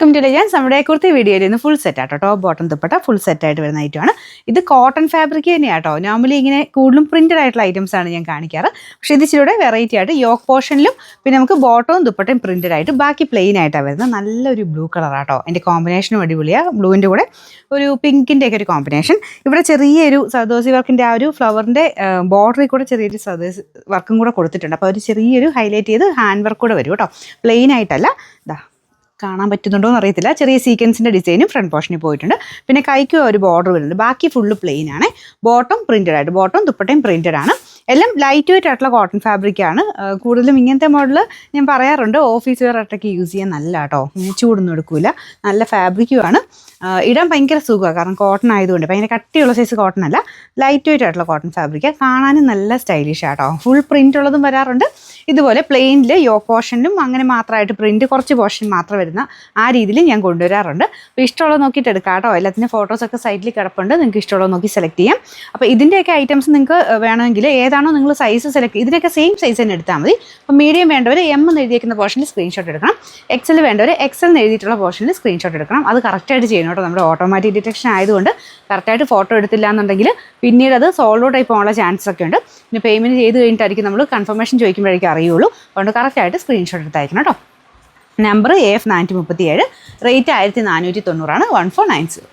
നമ്മുടെ കുർത്തി വീഡിയോയിൽ നിന്ന് ഫുൾ സെറ്റ് ആട്ടോ. Top bottom dupatta full set ആയിട്ട് വരുന്ന ഐറ്റമാണ്. ഇത് കോട്ടൺ ഫാബ്രിക് തന്നെയാട്ടോ. നോർമലി ഇങ്ങനെ കൂടുതലും പ്രിന്റഡ് ആയിട്ടുള്ള ഐറ്റംസ് ആണ് ഞാൻ കാണിക്കാറ്. പക്ഷേ ഇത് ഇച്ചിരി വെറൈറ്റി ആയിട്ട് യോക്ക് പോർഷനിലും പിന്നെ നമുക്ക് ബോട്ടവും ദുപ്പട്ടയും പ്രിന്റഡ് ആയിട്ട് ബാക്കി പ്ലെയിൻ ആയിട്ടാണ് വരുന്നത്. നല്ലൊരു ബ്ലൂ കളറാട്ടോ. അതിൻ്റെ കോമ്പിനേഷനും അടിപൊളിയാണ്. ബ്ലൂവിൻ്റെ കൂടെ ഒരു പിങ്കിൻ്റെ ഒക്കെ ഒരു കോമ്പിനേഷൻ. ഇവിടെ ചെറിയൊരു സർദോസി വർക്കിൻ്റെ ആ ഒരു ഫ്ലവറിൻ്റെ ബോർഡറിൽ കൂടെ ചെറിയൊരു സർദോസി വർക്കും കൂടെ കൊടുത്തിട്ടുണ്ട്. അപ്പോൾ ഒരു ചെറിയൊരു ഹൈലൈറ്റ് ചെയ്ത് ഹാൻഡ് വർക്ക് കൂടെ വരും കേട്ടോ. പ്ലെയിൻ ആയിട്ടല്ല. ഇതാ കാണാൻ പറ്റുന്നുണ്ടോ എന്ന് അറിയത്തില്ല. ചെറിയ സീക്വൻസിൻ്റെ ഡിസൈനും ഫ്രണ്ട് പോർഷനിൽ പോയിട്ടുണ്ട്. പിന്നെ കൈക്കും ഒരു ബോർഡർ വരുന്നുണ്ട്. ബാക്കി ഫുള്ള് പ്ലെയിൻ ആണ്. ബോട്ടം പ്രിന്റഡ് ആയിട്ട്, ബോട്ടം ദുപ്പട്ടയും പ്രിന്റഡ് ആണ്. എല്ലാം ലൈറ്റ് വെയിറ്റ് ആയിട്ടുള്ള കോട്ടൺ ഫാബ്രിക്കാണ്. കൂടുതലും ഇങ്ങനത്തെ മോഡൽ ഞാൻ പറയാറുണ്ട് ഓഫീസ് വെയർ ആയിട്ടൊക്കെ യൂസ് ചെയ്യാൻ നല്ല കേട്ടോ. ഇങ്ങനെ ചൂടൊന്നും എടുക്കില്ല. നല്ല ഫാബ്രിക്കുമാണ്. ഇടാൻ ഭയങ്കര സുഖമാണ്. കാരണം കോട്ടൺ ആയതുകൊണ്ട് ഭയങ്കര കട്ടിയുള്ള സൈസ് കോട്ടൺ അല്ല, ലൈറ്റ് വെയിറ്റ് ആയിട്ടുള്ള കോട്ടൺ ഫാബ്രിക്കാണ്. കാണാനും നല്ല സ്റ്റൈലിഷ് ആട്ടോ. ഫുൾ പ്രിൻ്റ് ഉള്ളതും വരാറുണ്ട്. ഇതുപോലെ പ്ലെയിനിൽ യോക്ക് പോർഷനിലും അങ്ങനെ മാത്രമായിട്ട് പ്രിൻറ്റ് കുറച്ച് പോർഷൻ മാത്രം വരുന്ന ആ രീതിയിൽ ഞാൻ കൊണ്ടുവരാറുണ്ട്. അപ്പോൾ ഇഷ്ടമുള്ളത് നോക്കിയിട്ട് എടുക്കാം കേട്ടോ. എല്ലാത്തിൻ്റെ ഫോട്ടോസൊക്കെ സൈറ്റിൽ കിടപ്പുണ്ട്. നിങ്ങൾക്ക് ഇഷ്ടമുള്ളത് നോക്കി സെലക്ട് ചെയ്യാം. അപ്പോൾ ഇതിൻ്റെയൊക്കെ ഐറ്റംസ് നിങ്ങൾക്ക് വേണമെങ്കിൽ ഏതാണോ നിങ്ങൾ സൈസ് സെലക്ട് ഇതിൻ്റെയൊക്കെ സെയിം സൈസ് തന്നെ എടുത്താൽ മതി. അപ്പോൾ മീഡിയം വേണ്ടവർ എം എന്ന് എഴുതിയിരിക്കുന്ന പോർഷനിൽ സ്ക്രീൻഷോട്ട് എടുക്കണം. എക്സൽ വേണ്ടവർ എക്സൽ എന്ന് എഴുതിയിട്ടുള്ള പോർഷനിൽ സ്ക്രീൻഷോട്ട് എടുക്കണം. അത് കറക്റ്റായിട്ട് ചെയ്യണം കേട്ടോ. നമ്മുടെ ഓട്ടോമാറ്റിക് ഡിറ്റക്ഷൻ ആയതുകൊണ്ട് കറക്റ്റായിട്ട് ഫോട്ടോ എടുത്തില്ല എന്നുണ്ടെങ്കിൽ പിന്നീട് അത് സോൾഡ് ഔട്ട് ആയി പോകാനുള്ള ചാൻസ് ഒക്കെ ഉണ്ട്. പിന്നെ പേയ്മെൻറ്റ് ചെയ്ത് കഴിഞ്ഞിട്ടായിരിക്കും നമ്മൾ കൺഫർമേഷൻ ചോദിക്കുമ്പോഴേക്കും അറിയുള്ളൂ. അതുകൊണ്ട് കറക്റ്റായിട്ട് സ്ക്രീൻഷോട്ട് എടുത്തയക്കണം കേട്ടോ. Number AF 437, rate 1490 1490.